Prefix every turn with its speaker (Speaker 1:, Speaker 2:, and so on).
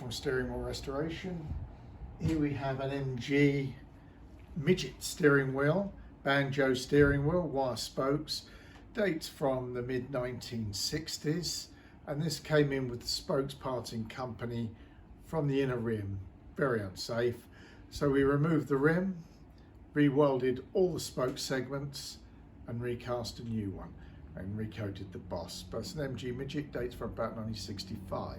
Speaker 1: from Steering Wheel Restoration. Here we have an MG Midget steering wheel, banjo steering wheel, wire spokes, dates from the mid 1960s, and this came in with the spokes parting company from the inner rim. Very unsafe, so we removed the rim, re-welded all the spoke segments and recast a new one and recoated the boss. But it's an MG Midget, dates from about 1965.